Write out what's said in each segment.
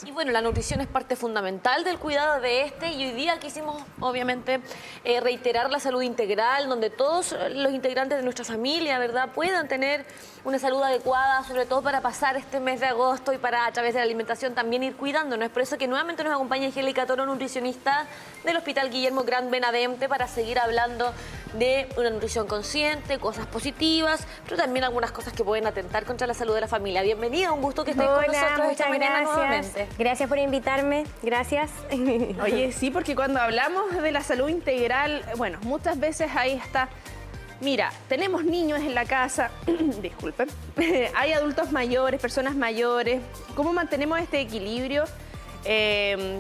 casa. Y bueno, la nutrición es parte fundamental del cuidado de y hoy día quisimos, obviamente, reiterar la salud integral, donde todos los integrantes de nuestra familia, ¿verdad?, puedan tener una salud adecuada, sobre todo para pasar este mes de agosto y para, a través de la alimentación, también ir cuidándonos. Es por eso que nuevamente nos acompaña Angélica Toro, nutricionista del Hospital Guillermo Gran Benavente, para seguir hablando de una nutrición consciente, cosas positivas, pero también algunas cosas que pueden atentar contra la salud de la familia. Bienvenida, un gusto que estés con nosotros esta mañana nuevamente. Gracias por invitarme, gracias. Oye, sí, porque cuando hablamos de la salud integral, bueno, muchas veces ahí está. Mira, tenemos niños en la casa, disculpen, hay adultos mayores, personas mayores. ¿Cómo mantenemos este equilibrio?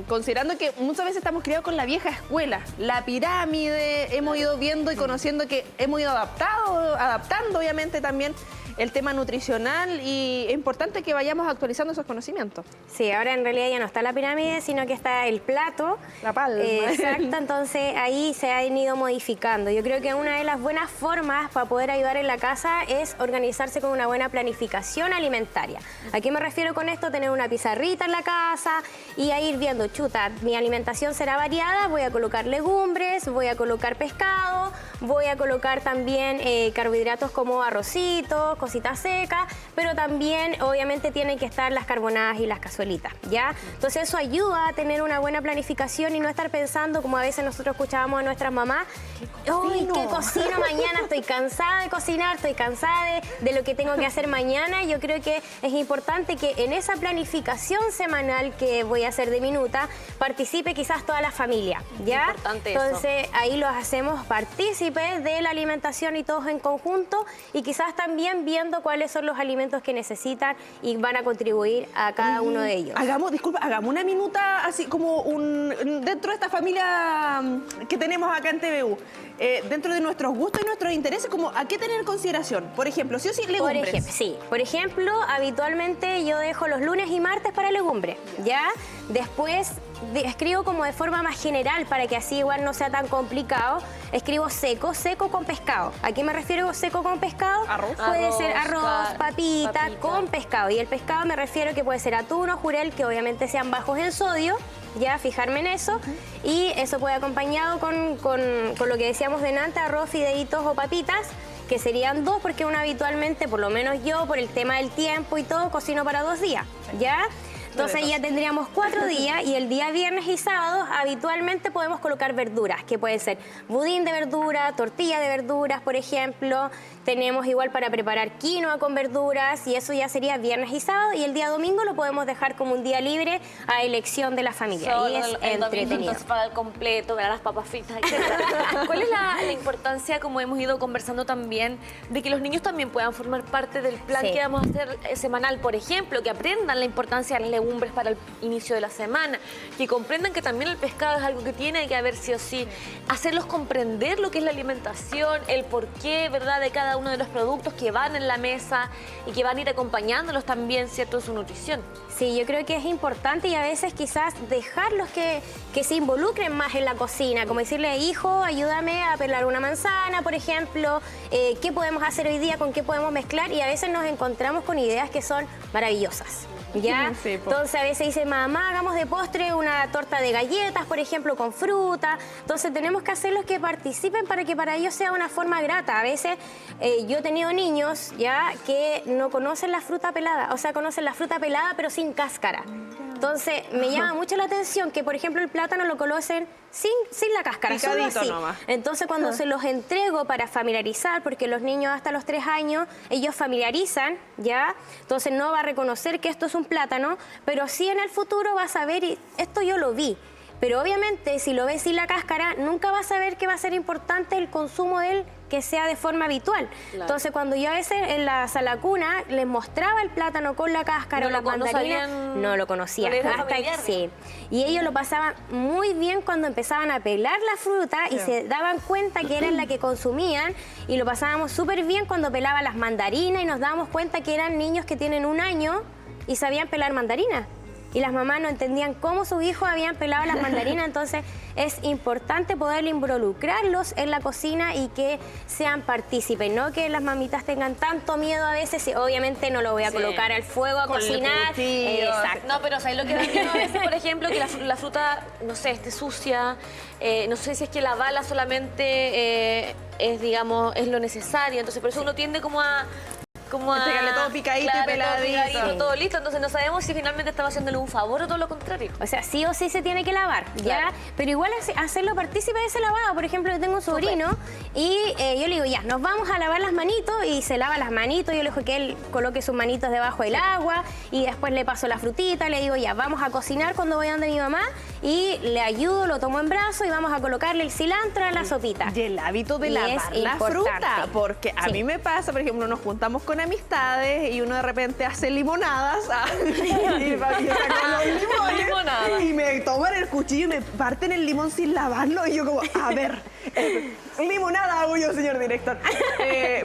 Considerando que muchas veces estamos criados con la vieja escuela, la pirámide, hemos ido viendo y conociendo que hemos ido adaptando obviamente también el tema nutricional, y es importante que vayamos actualizando esos conocimientos. Sí, ahora en realidad ya no está la pirámide, sino que está el plato. La palma. Exacto, entonces ahí se han ido modificando. Yo creo que una de las buenas formas para poder ayudar en la casa es organizarse con una buena planificación alimentaria. ¿A qué me refiero con esto? Tener una pizarrita en la casa y a ir viendo, chuta, mi alimentación será variada, voy a colocar legumbres, voy a colocar pescado, voy a colocar también carbohidratos como arrocitos, cositas secas, pero también obviamente tienen que estar las carbonadas y las cazuelitas, ¿ya? Entonces eso ayuda a tener una buena planificación y no estar pensando, como a veces nosotros escuchábamos a nuestras mamás, ¡uy, qué cocino mañana! Estoy cansada de cocinar, estoy cansada de lo que tengo que hacer mañana. Yo creo que es importante que en esa planificación semanal que voy a hacer de minuta, participe quizás toda la familia, ¿ya? Importante Entonces eso. ahí los hacemos partícipes de la alimentación y todos en conjunto, y quizás también viendo cuáles son los alimentos que necesitan y van a contribuir a cada uno de ellos. Hagamos una minuta así como dentro de esta familia que tenemos acá en TVU, dentro de nuestros gustos y nuestros intereses, como a qué tener en consideración. Por ejemplo, sí o sí, legumbres. Por ejemplo, habitualmente yo dejo los lunes y martes para legumbres, ¿ya? Después escribo como de forma más general para que así igual no sea tan complicado. Escribo seco con pescado. ¿A qué me refiero seco con pescado? Arroz. Puede ser arroz, claro, papita con pescado. Y el pescado me refiero que puede ser atún o jurel, que obviamente sean bajos en sodio, ya fijarme en eso. Y eso puede acompañado con lo que decíamos delante, arroz, fideitos o papitas, que serían 2, porque uno habitualmente, por lo menos yo, por el tema del tiempo y todo, cocino para 2 días, ¿ya? Entonces ya tendríamos 4 días, y el día viernes y sábados habitualmente podemos colocar verduras, que pueden ser budín de verdura, tortilla de verduras, por ejemplo. Tenemos igual para preparar quinoa con verduras, y eso ya sería viernes y sábado, y el día domingo lo podemos dejar como un día libre a elección de la familia. Solo y es entretenido. Entonces, para el completo, para las papas fritas, etc. ¿Cuál es la importancia, como hemos ido conversando también, de que los niños también puedan formar parte del plan que vamos a hacer semanal? Por ejemplo, que aprendan la importancia de las legumbres para el inicio de la semana, que comprendan que también el pescado es algo que tiene que haber sí o sí, hacerlos comprender lo que es la alimentación, el porqué, ¿verdad?, de cada uno de los productos que van en la mesa y que van a ir acompañándolos también, ¿cierto?, en su nutrición. Sí, yo creo que es importante, y a veces quizás dejarlos que se involucren más en la cocina, como decirle, hijo, ayúdame a pelar una manzana, por ejemplo, qué podemos hacer hoy día, con qué podemos mezclar, y a veces nos encontramos con ideas que son maravillosas. ¿Ya? Sí, entonces a veces dice, mamá, hagamos de postre una torta de galletas, por ejemplo, con fruta. Entonces tenemos que hacerlos que participen para que para ellos sea una forma grata. A veces yo he tenido niños ya que no conocen la fruta pelada, o sea, conocen la fruta pelada pero sin cáscara. Entonces me llama mucho la atención que, por ejemplo, el plátano lo conocen sin la cáscara, solo así. Nomás. Entonces cuando se los entrego para familiarizar, porque los niños hasta los 3 años, ellos familiarizan, ¿ya? Entonces no va a reconocer que esto es un plátano, pero sí en el futuro va a saber, y esto yo lo vi. Pero obviamente si lo ves sin la cáscara, nunca vas a saber que va a ser importante el consumo de él, que sea de forma habitual. Claro. Entonces cuando yo a veces en la sala cuna les mostraba el plátano con la cáscara o la mandarina, no lo conocían. Sí. Y ellos lo pasaban muy bien cuando empezaban a pelar la fruta y se daban cuenta que era la que consumían, y lo pasábamos súper bien cuando pelaban las mandarinas y nos dábamos cuenta que eran niños que tienen 1 año y sabían pelar mandarinas. y las mamás no entendían cómo sus hijos habían pelado las mandarinas, entonces es importante poder involucrarlos en la cocina y que sean partícipes, no que las mamitas tengan tanto miedo a veces, y obviamente no lo voy a colocar al fuego a cocinar. Exacto. No, pero ¿sabes lo que da miedo a veces, por ejemplo, que la fruta, no sé, esté sucia, no sé si es que lavarla solamente es, digamos, es lo necesario, entonces por eso uno tiende como a entregarle todo picadito y peladito. Todo listo, entonces no sabemos si finalmente estamos haciéndole un favor o todo lo contrario. O sea, sí o sí se tiene que lavar, Claro. ¿ya? Pero igual hacerlo partícipe de ese lavado. Por ejemplo, yo tengo un sobrino y yo le digo, ya, nos vamos a lavar las manitos, y se lava las manitos. Yo le digo que él coloque sus manitos debajo del agua y después le paso la frutita. Le digo, ya, vamos a cocinar cuando voy donde mi mamá, y le ayudo, lo tomo en brazo y vamos a colocarle el cilantro a la sopita. Y el hábito de Y lavar es la importante. fruta, porque a mí me pasa, por ejemplo, nos juntamos con amistades y uno de repente hace limonadas y yo saco los limones Limonada. y me toman el cuchillo y me parten el limón sin lavarlo y yo como, a ver, limonada hago yo, señor director.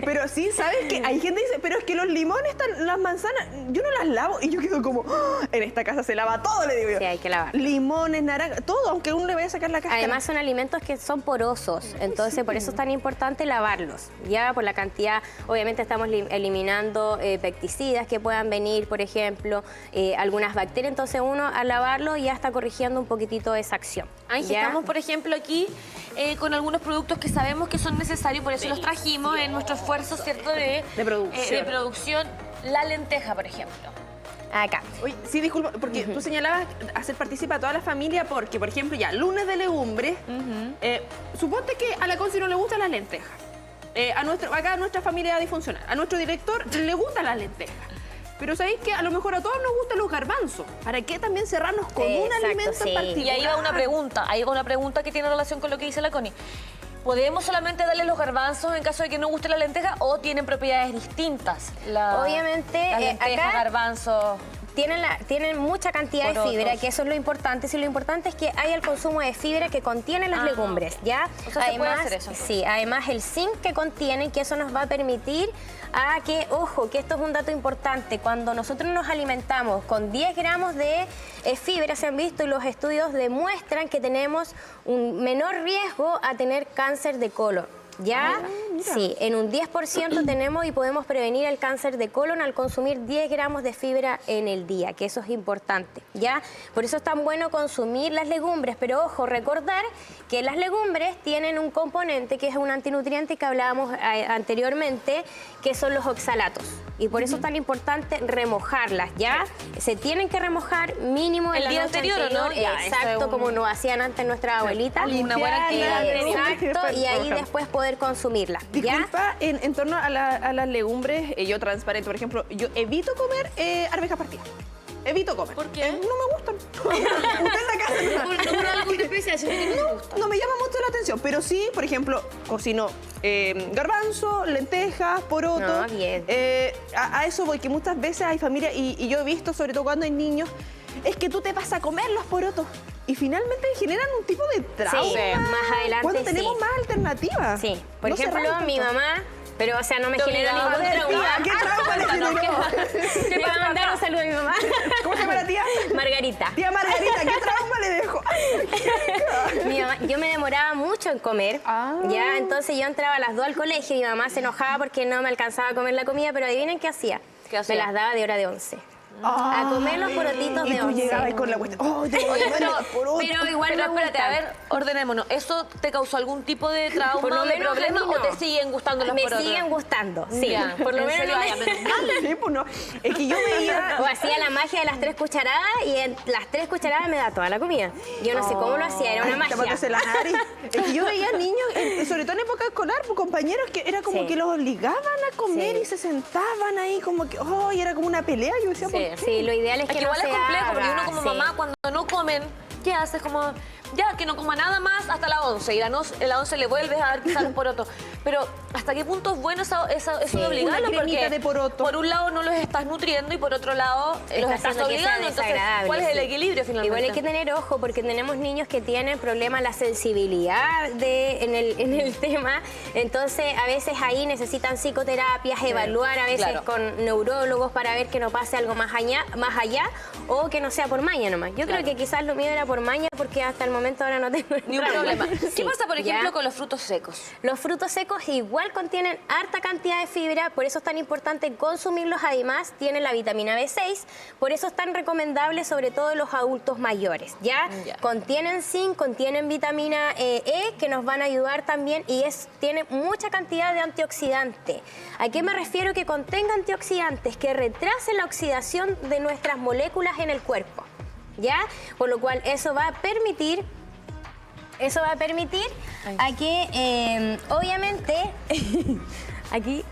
Pero sí, ¿sabes qué? Hay gente que dice, pero es que los limones, las manzanas, yo no las lavo, y yo quedo como, "Oh, en esta casa se lava todo", le digo yo. Sí, hay que lavar. Limones, naranja, todo, aunque uno le vaya a sacar la cáscara. Además son alimentos que son porosos, entonces por eso es tan importante lavarlos. Ya por la cantidad, obviamente estamos eliminando pesticidas que puedan venir, por ejemplo, algunas bacterias, entonces uno al lavarlo ya está corrigiendo un poquitito esa acción. Ángel, ¿Ya? estamos, por ejemplo, aquí con algunos productos que sabemos que son necesarios, por eso los trajimos en nuestro esfuerzo, ¿cierto?, de producción. La lenteja, por ejemplo. Acá. Oye, sí, disculpa, porque tú señalabas hacer partícipe a toda la familia porque, por ejemplo, ya, lunes de legumbres, suponte que a la Conci no le gustan las lentejas. Acá a nuestra familia disfuncional, a nuestro director le gustan las lentejas. Pero sabéis que a lo mejor a todos nos gustan los garbanzos. ¿Para qué también cerrarnos con un Exacto, alimento sí. en particular? Y ahí va una pregunta que tiene relación con lo que dice la Connie. ¿Podemos solamente darle los garbanzos en caso de que no guste la lenteja o tienen propiedades distintas? Obviamente, las lentejas, acá garbanzos. Tienen mucha cantidad de Porotos. fibra, que eso es lo importante. Sí, lo importante es que haya el consumo de fibra que contienen las legumbres, ¿ya? O sea, se puede hacer eso, entonces. Sí, además el zinc que contienen, que eso nos va a permitir a que, ojo, que esto es un dato importante, cuando nosotros nos alimentamos con 10 gramos de fibra, se han visto y los estudios demuestran que tenemos un menor riesgo a tener cáncer de colon. ¿Ya? Sí, en un 10% tenemos y podemos prevenir el cáncer de colon al consumir 10 gramos de fibra en el día, que eso es importante, ¿ya? Por eso es tan bueno consumir las legumbres, pero ojo, recordar que las legumbres tienen un componente que es un antinutriente que hablábamos anteriormente, que son los oxalatos. Y por eso es tan importante remojarlas, ¿ya? Se tienen que remojar mínimo en El la día noche anterior, ¿no? Ya, eso exacto, es como nos hacían antes nuestras abuelitas. Una buena actividad Exacto, y ahí después poder consumirla. ¿Ya? Disculpa, en torno a las legumbres, yo transparente, por ejemplo, yo evito comer arvejas partidas. Evito comer. ¿Por qué? No me gustan. Usted en la casa ¿Por algo en especial? no me llama mucho la atención, pero sí, por ejemplo, cocino garbanzo, lentejas, porotos. No, bien. A eso voy, que muchas veces hay familias, y yo he visto, sobre todo cuando hay niños, es que tú te vas a comer los porotos y finalmente generan un tipo de trauma. Sí, más adelante cuando sí. tenemos más alternativas. Sí, por No ejemplo, cerramos mi tanto. mamá, pero o sea, no me Te genera obligaba ningún a ver, trauma. ¿Qué trauma le generó? Le voy a mandar un saludo a mi mamá. ¿Cómo se llama la tía? Margarita. Tía Margarita, ¿qué trauma le dejó? Mi mamá, yo me demoraba mucho en comer, ya, entonces yo entraba a las 2 al colegio y mi mamá se enojaba porque no me alcanzaba a comer la comida, pero adivinen qué hacía. ¿Qué hacía? Me las daba de hora de 11. A comer los porotitos Y de tú 11. llegabas ahí con la cuestión. ¡Oh, yo voy a comer los porotos! Pero igual Pero me espérate, gustan. a ver, ordenémonos. ¿Eso te causó algún tipo de trauma Por lo o de menos a problema mí no. o te siguen gustando los Me porotos? siguen gustando, sí. Ya, Por lo ¿en menos serio? no Ay, me- menos mal. Sí, pues no. Es que yo veía... O hacía la magia de las 3 cucharadas y en las 3 cucharadas me da toda la comida. Yo no sé cómo lo hacía, era una Ay, magia. tapándose la nariz. Es que yo veía niños, sobre todo en época escolar, pues, compañeros que era como Sí. que los obligaban a comer Sí. y se sentaban ahí como que, oh, y era como una pelea. Yo decía, ¿por qué? Sí, lo ideal es Es que que no igual se es complejo, haga, porque uno como sí. mamá cuando no comen, ¿qué haces? Como, ya, que no coma nada más hasta la 11. Y a la 11 le vuelves a dar quizás un poroto. Pero, ¿hasta qué punto es bueno eso de obligarlos? Una cremita de poroto. Por un lado no los estás nutriendo y por otro lado los estás obligando. Entonces, ¿cuál es el equilibrio finalmente? Igual hay que tener ojo porque tenemos niños que tienen problemas la sensibilidad en el tema. Entonces, a veces ahí necesitan psicoterapias, evaluar a veces con neurólogos para ver que no pase algo más allá o que no sea por maña nomás. Yo creo que quizás lo mío era por maña porque hasta el momento ahora no tengo ni un problema. Sí, ¿Qué pasa, por ejemplo, con los frutos secos? Los frutos secos igual contienen harta cantidad de fibra, por eso es tan importante consumirlos. Además, tienen la vitamina B6, por eso es tan recomendable sobre todo en los adultos mayores. ¿Ya? Contienen zinc, contienen vitamina E, que nos van a ayudar también y tiene mucha cantidad de antioxidante. ¿A qué me refiero? Que contenga antioxidantes que retrasen la oxidación de nuestras moléculas en el cuerpo. ¿Ya? Por lo cual eso va a permitir a que, obviamente, aquí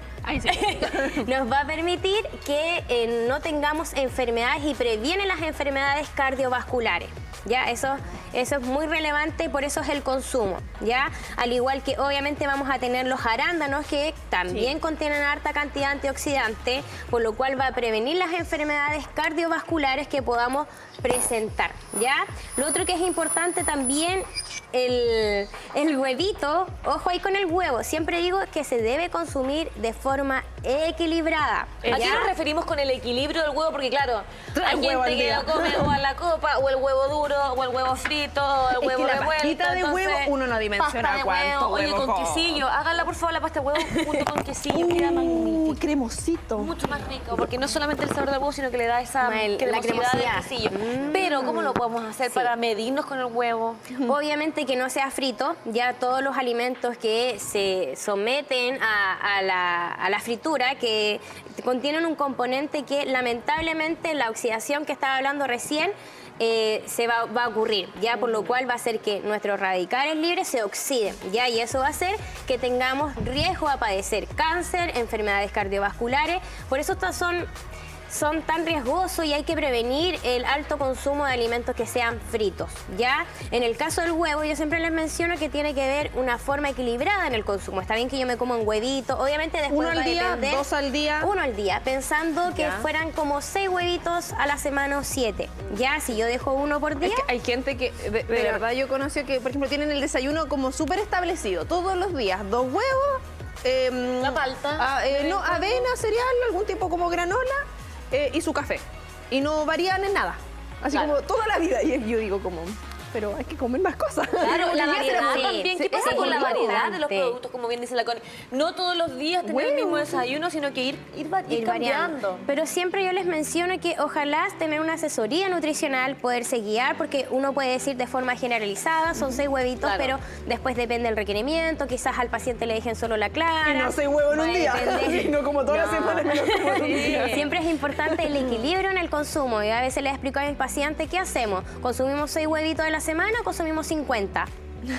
nos va a permitir que no tengamos enfermedades y previene las enfermedades cardiovasculares. ¿Ya? Eso es muy relevante y por eso es el consumo, ¿ya? Al igual que obviamente vamos a tener los arándanos que también contienen harta cantidad de antioxidantes, por lo cual va a prevenir las enfermedades cardiovasculares que podamos presentar, ¿ya? Lo otro que es importante también, el huevito, ojo ahí con el huevo, siempre digo que se debe consumir de forma equilibrada. ¿A qué nos referimos con el equilibrio del huevo? Porque claro, hay gente que lo come o a la copa, o el huevo duro, o el huevo frito, o el huevo revuelto. Pastita de huevo, uno no dimensiona cuánto Oye, huevo con quesillo, háganla por favor la pasta de huevo junto con quesillo, queda magnífico. Cremosito. Mucho más rico, porque no solamente el sabor del huevo, sino que le da esa cremosidad del quesillo. Pero, ¿cómo lo podemos hacer para medirnos con el huevo? Obviamente que no sea frito, ya todos los alimentos que se someten a la fritura, que contienen un componente que lamentablemente la oxidación que estaba hablando recién, va a ocurrir, ya por lo cual va a hacer que nuestros radicales libres se oxiden, ya, y eso va a hacer que tengamos riesgo a padecer cáncer, enfermedades cardiovasculares. Por eso estas son tan riesgosos y hay que prevenir el alto consumo de alimentos que sean fritos, ¿ya? En el caso del huevo, yo siempre les menciono que tiene que ver una forma equilibrada en el consumo. Está bien que yo me como un huevito, obviamente después ¿Uno al día? ¿2 al día? 1 al día, pensando que fueran como 6 huevitos a la semana o 7, ¿ya? Si yo dejo 1 por día... Es que hay gente que, de verdad, yo conocí que, por ejemplo, tienen el desayuno como súper establecido. Todos los días, 2 huevos... la palta. Avena, cereal, algún tipo como granola... y su café. Y no varían en nada. Así como toda la vida. Y yo digo como, pero hay que comer más cosas. Claro, la variedad Sí, también. ¿Qué pasa con la variedad de los productos? Como bien dice la Connie. No todos los días tener el mismo desayuno, sino que ir cambiando. Pero siempre yo les menciono que ojalá tener una asesoría nutricional, poderse guiar, porque uno puede decir de forma generalizada, son 6 huevitos, pero después depende del requerimiento. Quizás al paciente le dejen solo la clara. Y no 6 huevos en un día, sino como todas las semanas me los como en un día. Siempre es importante el equilibrio en el consumo. Y a veces les explico a mis pacientes, ¿qué hacemos? ¿Consumimos 6 huevitos a la semana o consumimos 50?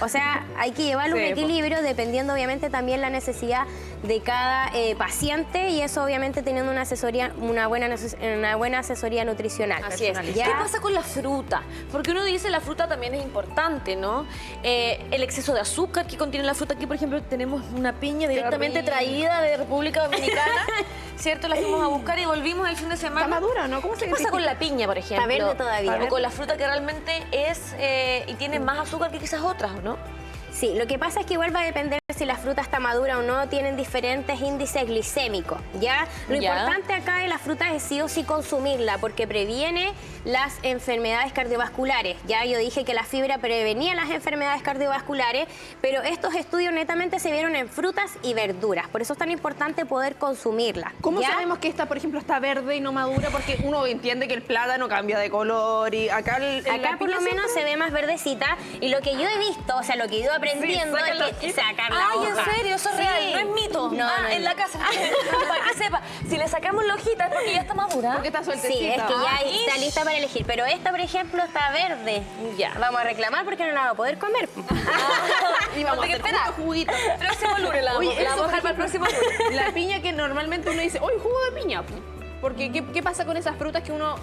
O sea, hay que llevar un equilibrio dependiendo obviamente también la necesidad de cada paciente y eso obviamente teniendo una buena asesoría nutricional. Así es. ¿Qué pasa con la fruta? Porque uno dice la fruta también es importante, ¿no? El exceso de azúcar que contiene la fruta. Aquí, por ejemplo, tenemos una piña directamente traída de República Dominicana, ¿cierto? La fuimos a buscar y volvimos el fin de semana. ¿Está madura, no? ¿Qué pasa con la piña, por ejemplo? Está verde todavía. O con la fruta que realmente es y tiene más azúcar que quizás otras, ¿no? Sí, lo que pasa es que igual va a depender si la fruta está madura o no, tienen diferentes índices glicémicos, ¿ya? Lo importante acá de la fruta es sí o sí consumirla porque previene las enfermedades cardiovasculares. Ya yo dije que la fibra prevenía las enfermedades cardiovasculares, pero estos estudios netamente se vieron en frutas y verduras, por eso es tan importante poder consumirla. ¿Cómo sabemos que esta, por ejemplo, está verde y no madura? Porque uno entiende que el plátano cambia de color y acá por lo menos se ve más verdecita y lo que yo he visto, o sea, lo que yo he aprendiendo es que sacar la Ay, hoja. ¿en serio? Eso es real, no es mito. No, en la casa. Para que sepa, si le sacamos la hojita es porque ya está madura. Porque está sueltecita. Sí, es que ya está lista para elegir. Pero esta, por ejemplo, está verde. Ya. Vamos a reclamar porque no la vamos a poder comer. Y vamos a hacer juguito. Próximo lunes la vamos a dejar para el próximo lunes. La piña que normalmente uno dice, ¡uy, jugo de piña! Porque ¿qué pasa con esas frutas que uno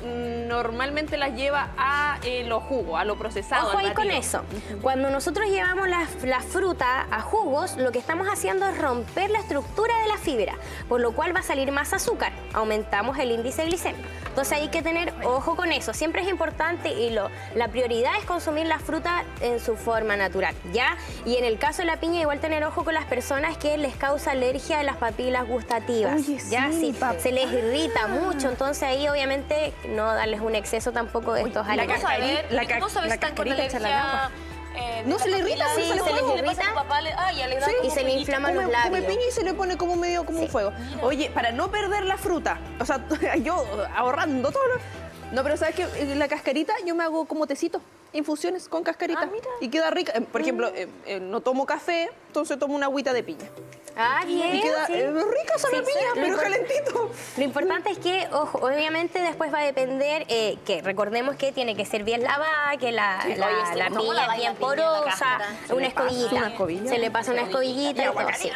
normalmente las lleva a los jugos, a lo procesado? Ojo al ahí con batido? eso. Cuando nosotros llevamos la fruta a jugos, lo que estamos haciendo es romper la estructura de la fibra, por lo cual va a salir más azúcar. Aumentamos el índice glicémico. Entonces hay que tener ojo con eso. Siempre es importante y la prioridad es consumir la fruta en su forma natural, ¿ya? Y en el caso de la piña, igual tener ojo con las personas que les causa alergia de las papilas gustativas. Oye, ¿ya? sí, Sí, se les irrita mucho, entonces ahí obviamente no darles un exceso tampoco de estos la alimentos. ¿Cómo sabes si están con cascarita, echarla al agua. alergia? No, se le irrita, sí, se les irrita. Y se le inflaman los Come labios. piña y se le pone como medio como un fuego. Oye, para no perder la fruta, o sea, yo ahorrando todo No, pero ¿sabes qué? La cascarita yo me hago como tecito, infusiones con cascarita. Ah, mira. Y queda rica. Por ejemplo, no tomo café, entonces tomo una agüita de piña. Ah, bien. Y queda sí. rica esa Sí, piña, sí, pero calentito. Lo importante es que, ojo, obviamente después va a depender que recordemos que tiene que ser bien lavada, que la piña es bien porosa, una escobillita. Se le pasa una escobillita y todo. Sí.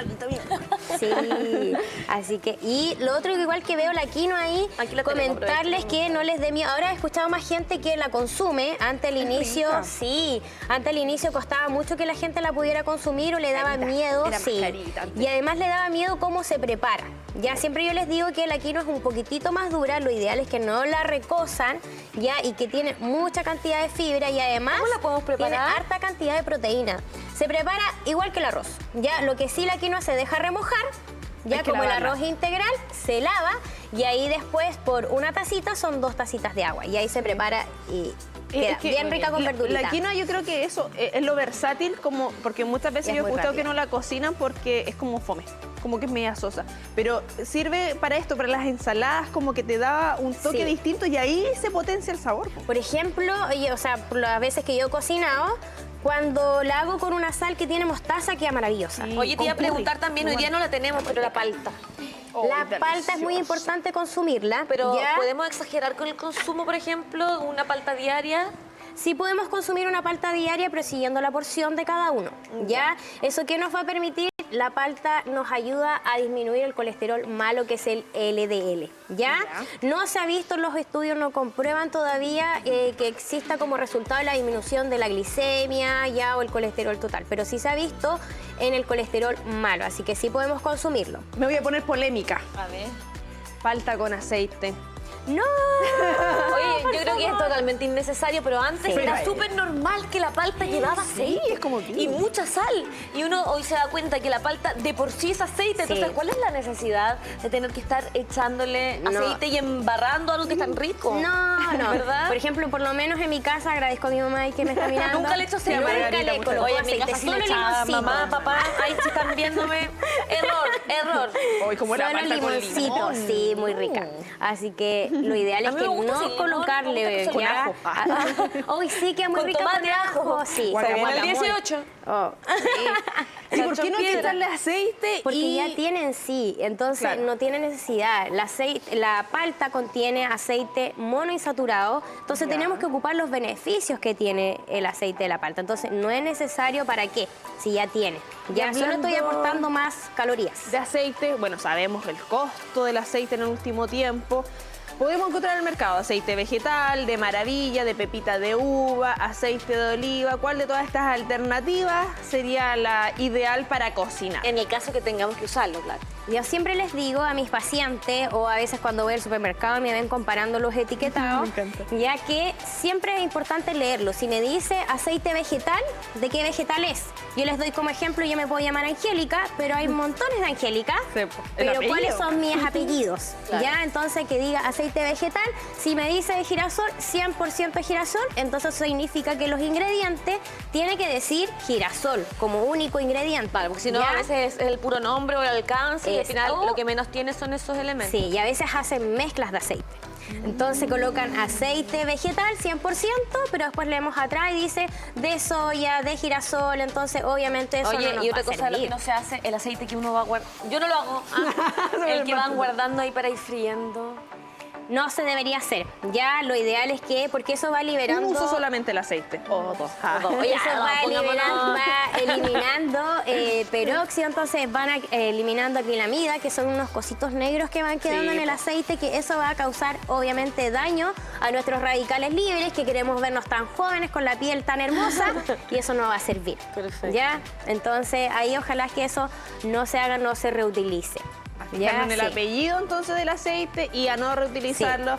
Sí, así que, y lo otro que igual que veo la quinoa ahí, Aquí la tenemos, comentarles que no les dé miedo. Ahora he escuchado más gente que la consume. Antes el inicio, rica. sí, antes el inicio costaba mucho que la gente la pudiera consumir o le daba miedo, era más sí. carita antes. Y además le daba miedo cómo se prepara. Ya siempre yo les digo que la quinoa es un poquitito más dura, lo ideal es que no la recosan, ya, y que tiene mucha cantidad de fibra y además ¿Cómo la podemos preparar? tiene harta cantidad de proteína. Se prepara igual que el arroz, ya, lo que sí la quinoa se deja remojar, ya Hay que como el lavarla. arroz integral, se lava y ahí después por una tacita son 2 tacitas de agua y ahí se prepara y queda Es que bien rica con verdurita. La quinoa yo creo que eso es lo versátil, como porque muchas veces Es yo he muy escuchado que rápida. no la cocinan porque es como fome, como que es media sosa. Pero sirve para esto, para las ensaladas, como que te da un toque Sí. distinto y ahí se potencia el sabor. Po. Por ejemplo, o sea, por las veces que yo he cocinado, cuando la hago con una sal que tiene mostaza, queda maravillosa. Sí. Oye, te iba a Con curry. preguntar también, hoy día no la tenemos, pero la palta. La palta es muy importante consumirla. Pero ¿ya? ¿podemos exagerar con el consumo, por ejemplo, una palta diaria? Sí podemos consumir una palta diaria, pero siguiendo la porción de cada uno. ¿Ya? ¿Eso qué nos va a permitir? La palta nos ayuda a disminuir el colesterol malo, que es el LDL. ¿Ya? No se ha visto en los estudios, no comprueban todavía que exista como resultado la disminución de la glicemia ya o el colesterol total, pero sí se ha visto en el colesterol malo, así que sí podemos consumirlo. Me voy a poner polémica. A ver. Palta con aceite. ¡No! Oye, yo creo que es totalmente innecesario, pero antes Sí. era súper normal que la palta llevaba aceite. es como que- y mucha sal. Y uno hoy se da cuenta que la palta de por sí es aceite. Sí. Entonces, ¿cuál es la necesidad de tener que estar echándole No. aceite y embarrando algo que es tan rico? No, no. ¿Verdad? Por ejemplo, por lo menos en mi casa, agradezco a mi mamá y que me está mirando. Nunca le echo aceite. Nunca Margarita, le muchas coloco Oye, en mi aceite, casa sí le solo echaba, limoncito. mamá, papá, ahí sí están viéndome. Error. Hoy como era Solo palta con limoncito, limón. sí, muy rica. Así que lo ideal A es mí que me gusta no sin limón, colocarle me gusta con ya- ajo. Hoy sí que es muy Con rica tomate, con ajo. Sí. Guacamole. Se viene el Guacamole. 18. Oh, ¿Y por qué no hay que Piedra. echarle aceite? porque y... ya tienen sí, entonces Claro. no tiene necesidad. La palta contiene aceite monoinsaturado, entonces Ya. tenemos que ocupar los beneficios que tiene el aceite de la palta. Entonces no es necesario para qué, si ya tiene. Ya Y solo estoy hablando aportando más calorías. de aceite, bueno, sabemos el costo del aceite en el último tiempo. Podemos encontrar en el mercado aceite vegetal, de maravilla, de pepita de uva, aceite de oliva. ¿Cuál de todas estas alternativas sería la ideal para cocinar? En el caso que tengamos que usarlo, claro. Yo siempre les digo a mis pacientes, o a veces cuando voy al supermercado me ven comparando los etiquetados, Me encanta. ya que siempre es importante leerlo. Si me dice aceite vegetal, ¿de qué vegetal es? Yo les doy como ejemplo, yo me puedo llamar Angélica, pero hay montones de Angélica. Sí, po. El Pero apellido. ¿cuáles son mis apellidos? Claro. Ya, entonces que diga aceite vegetal, si me dice de girasol, 100% girasol, entonces eso significa que los ingredientes tiene que decir girasol como único ingrediente. Vale, porque si no, ¿Ya? a veces es el puro nombre o el alcance y al Es- final o- lo que menos tiene son esos elementos. Sí, y a veces hacen mezclas de aceite. Entonces colocan aceite vegetal 100%, pero después leemos atrás y dice de soya, de girasol, entonces obviamente eso Oye, no nos y va otra a cosa de lo que servir. no se hace, el aceite que uno va a guardar. Yo no lo hago. El que van guardando ahí para ir friendo. no se debería hacer. Ya lo ideal es que, porque eso va liberando... Un uso solamente el aceite. O dos. Oye, eso va eliminando peróxido, entonces van eliminando acrilamida, que son unos cositos negros que van quedando en el aceite, que eso va a causar obviamente daño a nuestros radicales libres, que queremos vernos tan jóvenes con la piel tan hermosa, y eso no va a servir. Perfecto. ¿Ya? Entonces ahí ojalá que eso no se haga, no se reutilice. Fijarnos en el apellido entonces del aceite y a no reutilizarlo,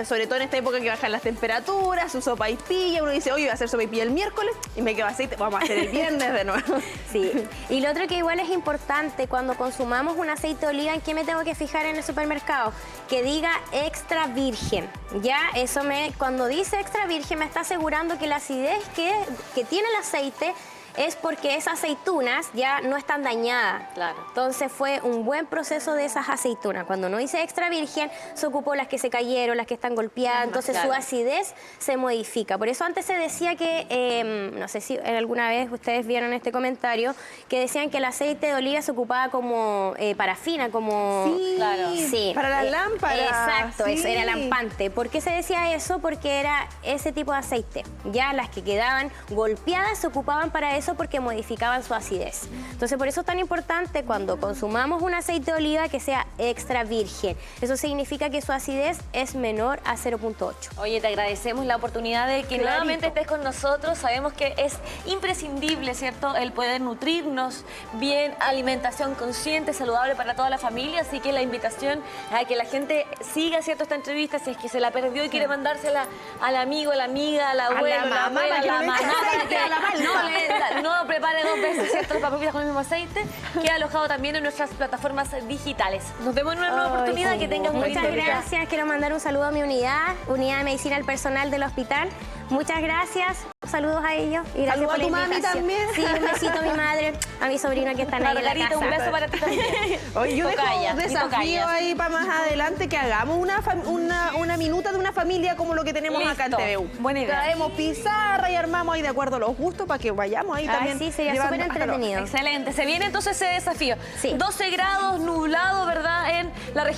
sobre todo en esta época que bajan las temperaturas, su sopaipilla, uno dice, oye, voy a hacer sopaipilla el miércoles y me quedo aceite, vamos a hacer el viernes de nuevo. Sí, y lo otro que igual es importante, cuando consumamos un aceite de oliva, ¿en qué me tengo que fijar en el supermercado? Que diga extra virgen, ¿ya? Eso cuando dice extra virgen me está asegurando que la acidez que tiene el aceite es porque esas aceitunas ya no están dañadas. Claro. Entonces fue un buen proceso de esas aceitunas. Cuando no dice extra virgen, se ocupó las que se cayeron, las que están golpeadas, entonces su acidez se modifica. Por eso antes se decía que, no sé si alguna vez ustedes vieron este comentario, que decían que el aceite de oliva se ocupaba como parafina, como... Sí, claro. Sí, para las lámparas. Exacto, sí. eso era lampante. ¿Por qué se decía eso? Porque era ese tipo de aceite. Ya las que quedaban golpeadas se ocupaban para eso, porque modificaban su acidez. Entonces, por eso es tan importante cuando consumamos un aceite de oliva que sea extra virgen. Eso significa que su acidez es menor a 0.8. Oye, te agradecemos la oportunidad de que nuevamente estés con nosotros. Sabemos que es imprescindible, ¿cierto?, el poder nutrirnos bien, alimentación consciente, saludable para toda la familia. Así que la invitación a que la gente siga, ¿cierto?, esta entrevista, si es que se la perdió y quiere mandársela al amigo, a la amiga, al abuelo, la mamá, abuela, a la mamá, para que no no prepare dos veces, ¿cierto?, las papitas con el mismo aceite. Queda alojado también en nuestras plataformas digitales. Nos vemos en una nueva oportunidad. Que tengas un buen Muchas día. gracias. Quiero mandar un saludo a mi unidad de medicina al personal del hospital. Muchas gracias. Saludos a ellos. Y gracias por la a tu mami invitación. también. Sí, un besito a mi madre, a mi sobrino que están ahí en la Margarita, casa. un beso para ti también. Oye, yo Tocaya, dejo un mi desafío tocaya. ahí para más adelante, que hagamos una minuta de una familia como lo que tenemos acá en Listo. TVU. Buena idea. Traemos pizarra y armamos ahí de acuerdo a los gustos para que vayamos ahí también. Sí, sería llevando súper calor. entretenido. Excelente. Se viene entonces ese desafío. Sí. 12 grados, nublado, ¿verdad?, en la región